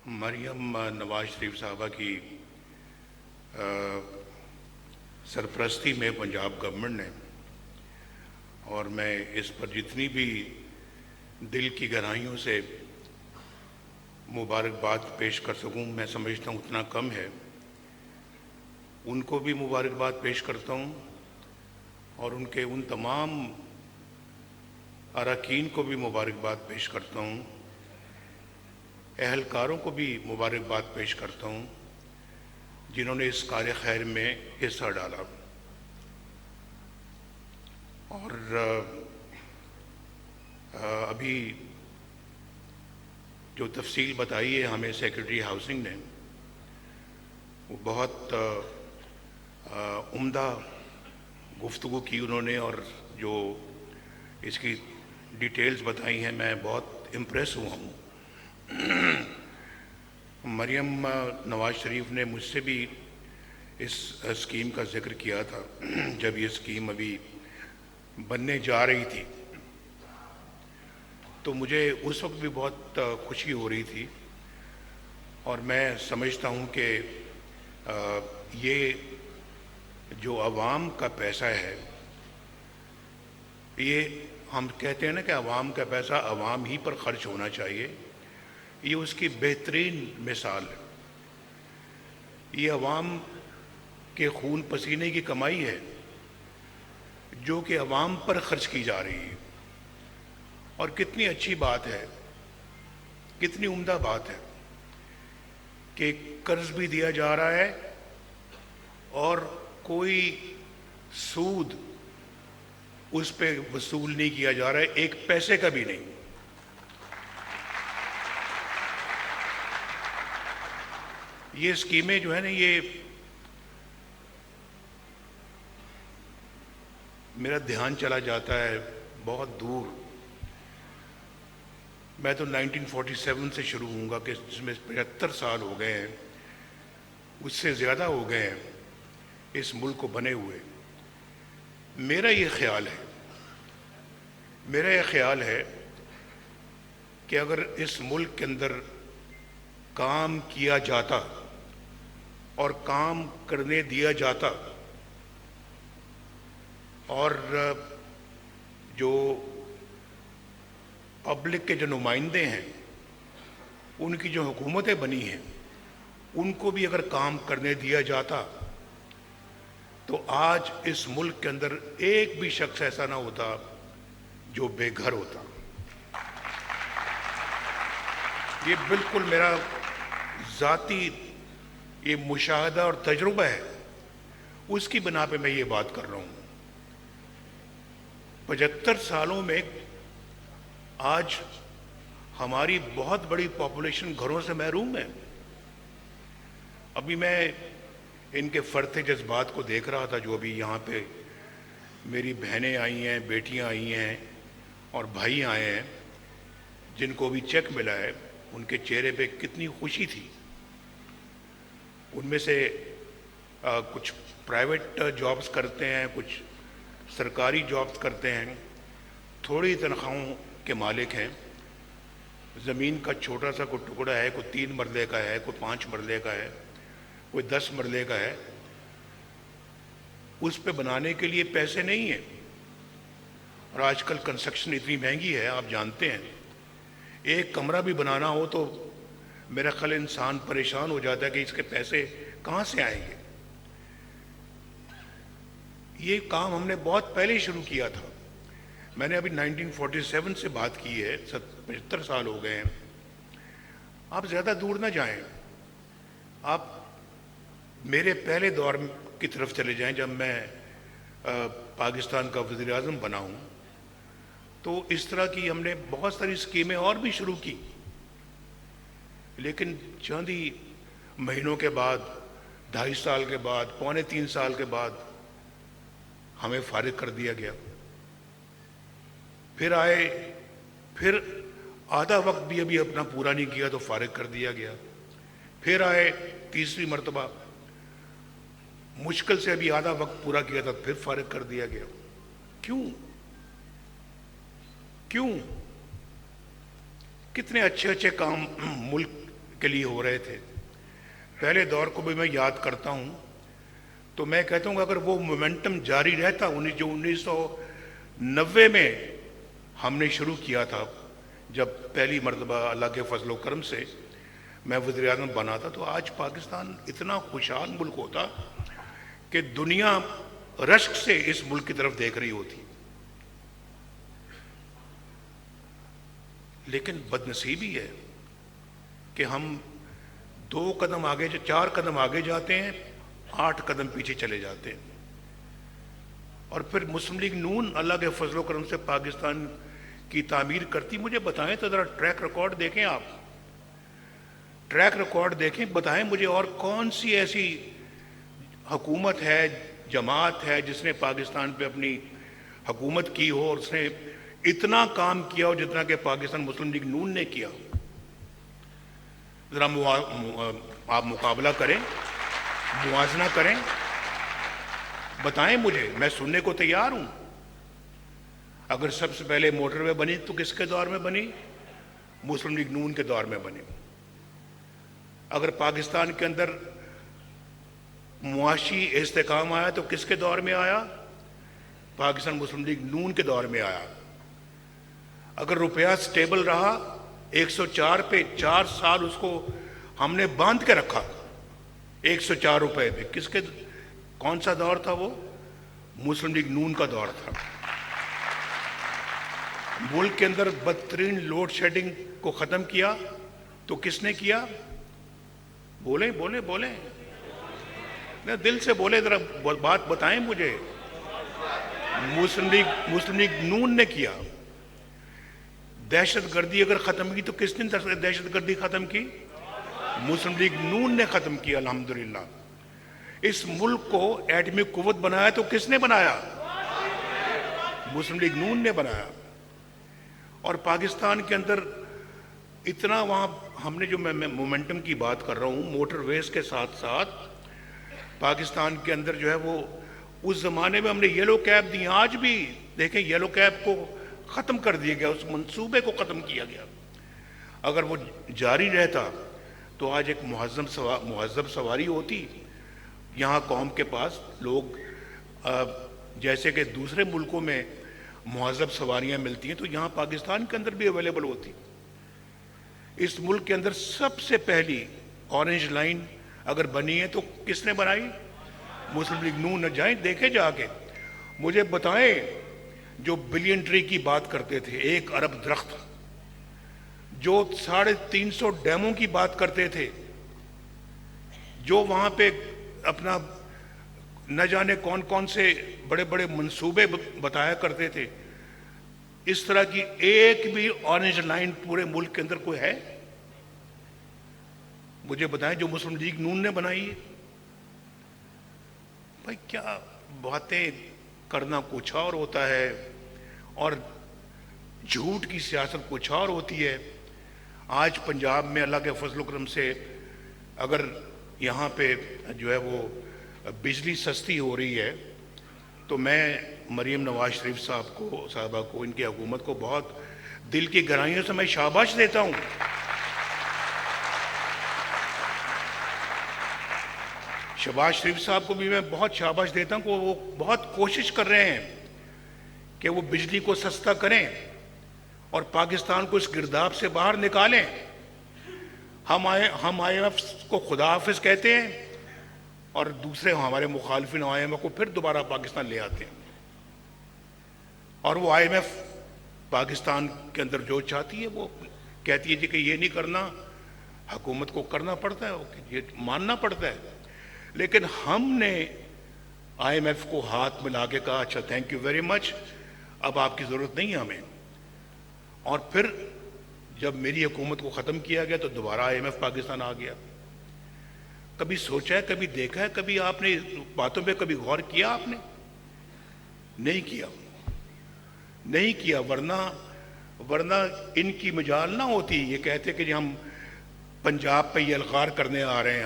مریم نواز شریف صاحبہ کی سرپرستی میں پنجاب گورنمنٹ نے، اور میں اس پر جتنی بھی دل کی گہرائیوں سے مبارکباد پیش کر سکوں میں سمجھتا ہوں اتنا کم ہے۔ ان کو بھی مبارکباد پیش کرتا ہوں اور ان کے ان تمام اراکین کو بھی مبارکباد پیش کرتا ہوں، اہلکاروں کو بھی مبارکباد پیش کرتا ہوں جنہوں نے اس کار خیر میں حصہ ڈالا۔ اور ابھی جو تفصیل بتائی ہے ہمیں سیکرٹری ہاؤسنگ نے، وہ بہت عمدہ گفتگو کی انہوں نے، اور جو اس کی ڈیٹیلز بتائی ہیں میں بہت امپریس ہوا ہوں۔ مریم نواز شریف نے مجھ سے بھی اس اسکیم کا ذکر کیا تھا جب یہ اسکیم ابھی بننے جا رہی تھی، تو مجھے اس وقت بھی بہت خوشی ہو رہی تھی، اور میں سمجھتا ہوں کہ یہ جو عوام کا پیسہ ہے، یہ ہم کہتے ہیں نا کہ عوام کا پیسہ عوام ہی پر خرچ ہونا چاہیے، یہ اس کی بہترین مثال ہے۔ یہ عوام کے خون پسینے کی کمائی ہے جو کہ عوام پر خرچ کی جا رہی ہے، اور کتنی اچھی بات ہے، کتنی عمدہ بات ہے کہ قرض بھی دیا جا رہا ہے اور کوئی سود اس پہ وصول نہیں کیا جا رہا ہے، ایک پیسے کا بھی نہیں۔ یہ اسکیمیں جو ہے نا، یہ میرا دھیان چلا جاتا ہے بہت دور۔ میں تو 1947 سے شروع ہوں گا کہ جس میں 75 سال ہو گئے ہیں، اس سے زیادہ ہو گئے ہیں اس ملک کو بنے ہوئے۔ میرا یہ خیال ہے کہ اگر اس ملک کے اندر کام کیا جاتا اور کام کرنے دیا جاتا، اور جو پبلک کے جو نمائندے ہیں، ان کی جو حکومتیں بنی ہیں، ان کو بھی اگر کام کرنے دیا جاتا تو آج اس ملک کے اندر ایک بھی شخص ایسا نہ ہوتا جو بے گھر ہوتا۔ یہ بالکل میرا ذاتی یہ مشاہدہ اور تجربہ ہے، اس کی بنا پہ میں یہ بات کر رہا ہوں۔ 75 سالوں میں آج ہماری بہت بڑی پاپولیشن گھروں سے محروم ہے۔ ابھی میں ان کے فرط جذبات کو دیکھ رہا تھا، جو ابھی یہاں پہ میری بہنیں آئی ہیں، بیٹیاں آئی ہیں اور بھائی آئے ہیں جن کو بھی چیک ملا ہے، ان کے چہرے پہ کتنی خوشی تھی۔ ان میں سے کچھ پرائیویٹ جابز کرتے ہیں، کچھ سرکاری جابز کرتے ہیں، تھوڑی تنخواہوں کے مالک ہیں، زمین کا چھوٹا سا کوئی ٹکڑا ہے، کوئی 3 مرلے کا ہے، کوئی 5 مرلے کا ہے، کوئی 10 مرلے کا ہے، اس پہ بنانے کے لیے پیسے نہیں ہیں۔ اور آج کل کنسٹرکشن اتنی مہنگی ہے، آپ جانتے ہیں، ایک کمرہ بھی بنانا ہو تو میرا خیال انسان پریشان ہو جاتا ہے کہ اس کے پیسے کہاں سے آئیں گے۔ یہ کام ہم نے بہت پہلے شروع کیا تھا، میں نے ابھی 1947 سے بات کی ہے، 75 سال ہو گئے ہیں۔ آپ زیادہ دور نہ جائیں، آپ میرے پہلے دور کی طرف چلے جائیں، جب میں پاکستان کا وزیر اعظم بنا ہوں، تو اس طرح کی ہم نے بہت ساری اسکیمیں اور بھی شروع کی، لیکن چند ہی مہینوں کے بعد، 2.5 سال کے بعد، 2.25 سال کے بعد ہمیں فارغ کر دیا گیا۔ پھر آئے، پھر آدھا وقت بھی ابھی اپنا پورا نہیں کیا تو فارغ کر دیا گیا۔ پھر آئے تیسری مرتبہ، مشکل سے ابھی آدھا وقت پورا کیا تھا، پھر فارغ کر دیا گیا۔ کیوں؟ کتنے اچھے اچھے کام ملک کے لیے ہو رہے تھے، پہلے دور کو بھی میں یاد کرتا ہوں تو میں کہتا ہوں کہ اگر وہ مومنٹم جاری رہتا جو 1990 میں ہم نے شروع کیا تھا، جب پہلی مرتبہ اللہ کے فضل و کرم سے میں وزیر اعظم بنا تھا، تو آج پاکستان اتنا خوشحال ملک ہوتا کہ دنیا رشک سے اس ملک کی طرف دیکھ رہی ہوتی. لیکن بدنصیبی ہے کہ ہم 2 قدم آگے 4 قدم آگے جاتے ہیں، 8 قدم پیچھے چلے جاتے ہیں. اور پھر مسلم لیگ نون اللہ کے فضل و کرم سے پاکستان کی تعمیر کرتی. مجھے بتائیں تو ذرا ٹریک ریکارڈ دیکھیں، آپ ٹریک ریکارڈ دیکھیں، بتائیں مجھے اور کون سی ایسی حکومت ہے، جماعت ہے جس نے پاکستان پہ اپنی حکومت کی ہو اور اس نے اتنا کام کیا ہو جتنا کہ پاکستان مسلم لیگ نون نے کیا. ذرا آپ مقابلہ کریں، موازنہ کریں، بتائیں مجھے، میں سننے کو تیار ہوں. اگر سب سے پہلے موٹر وے بنی تو کس کے دور میں بنی؟ مسلم لیگ نون کے دور میں بنی. اگر پاکستان کے اندر معاشی استحکام آیا تو کس کے دور میں آیا؟ پاکستان مسلم لیگ نون کے دور میں آیا. اگر روپیہ سٹیبل رہا 104 پہ 4 سال اس کو ہم نے باندھ کے رکھا 104 روپے پہ، کون سا دور تھا وہ؟ مسلم لیگ نون کا دور تھا. ملک کے اندر بدترین لوڈ شیڈنگ کو ختم کیا تو کس نے کیا؟ بولیں بولیں بولیں، دل سے بولیں، ذرا بات بتائیں مجھے. مسلم لیگ نون نے کیا. دہشت گردی اگر ختم کی تو کس نے دہشت گردی ختم کی؟ مسلم لیگ نون نے ختم کیا. الحمدللہ. اس ملک کو ایٹمی قوت بنایا تو کس نے بنایا؟ مسلم لیگ نون نے بنایا. اور پاکستان کے اندر اتنا وہاں ہم نے جو میں مومنٹم کی بات کر رہا ہوں، موٹر ویز کے ساتھ ساتھ پاکستان کے اندر جو ہے وہ اس زمانے میں ہم نے یلو کیب دی. آج بھی دیکھیں یلو کیب کو ختم کر دیا گیا، اس منصوبے کو ختم کیا گیا. اگر وہ جاری رہتا تو آج ایک مہذب سواری ہوتی. یہاں قوم کے پاس لوگ جیسے کہ دوسرے ملکوں میں مہذب سواریاں ملتی ہیں تو یہاں پاکستان کے اندر بھی اویلیبل ہوتی. اس ملک کے اندر سب سے پہلی اورنج لائن اگر بنی ہے تو کس نے بنائی؟ مسلم لیگ نون. جائیں دیکھیں جا کے، مجھے بتائیں جو بلین ٹری کی بات کرتے تھے، 1 ارب درخت، جو 350 ڈیموں کی بات کرتے تھے، جو وہاں پہ اپنا نہ جانے کون کون سے بڑے بڑے منصوبے بتایا کرتے تھے، اس طرح کی ایک بھی اورنج لائن پورے ملک کے اندر کوئی ہے؟ مجھے بتائیں جو مسلم لیگ نون نے بنائی ہے. بھائی کیا باتیں کرنا کچھ اور ہوتا ہے اور جھوٹ کی سیاست کچھ اور ہوتی ہے. آج پنجاب میں اللہ کے فضل و کرم سے اگر یہاں پہ جو ہے وہ بجلی سستی ہو رہی ہے تو میں مریم نواز شریف صاحبہ کو ان کی حکومت کو بہت دل کی گہرائیوں سے میں شاباش دیتا ہوں. شہباز شریف صاحب کو بھی میں بہت شاباش دیتا ہوں کہ وہ بہت کوشش کر رہے ہیں کہ وہ بجلی کو سستا کریں اور پاکستان کو اس گرداب سے باہر نکالیں. ہم آئی ایم ایف کو خدا حافظ کہتے ہیں اور دوسرے ہمارے مخالفین آئی ایم ایف کو پھر دوبارہ پاکستان لے آتے ہیں. اور وہ آئی ایم ایف پاکستان کے اندر جو چاہتی ہے وہ کہتی ہے جی کہ یہ نہیں کرنا، حکومت کو کرنا پڑتا ہے، یہ ماننا پڑتا ہے. لیکن ہم نے آئی ایم ایف کو ہاتھ ملا کے کہا اچھا تھینک یو ویری مچ، اب آپ کی ضرورت نہیں ہے ہمیں. اور پھر جب میری حکومت کو ختم کیا گیا تو دوبارہ آئی ایم ایف پاکستان آ گیا. کبھی سوچا ہے، کبھی دیکھا ہے، کبھی آپ نے باتوں پہ کبھی غور کیا؟ آپ نے نہیں کیا. ورنہ ان کی مجال نہ ہوتی. یہ کہتے کہ جی ہم پنجاب پہ یہ الغار کرنے آ رہے ہیں،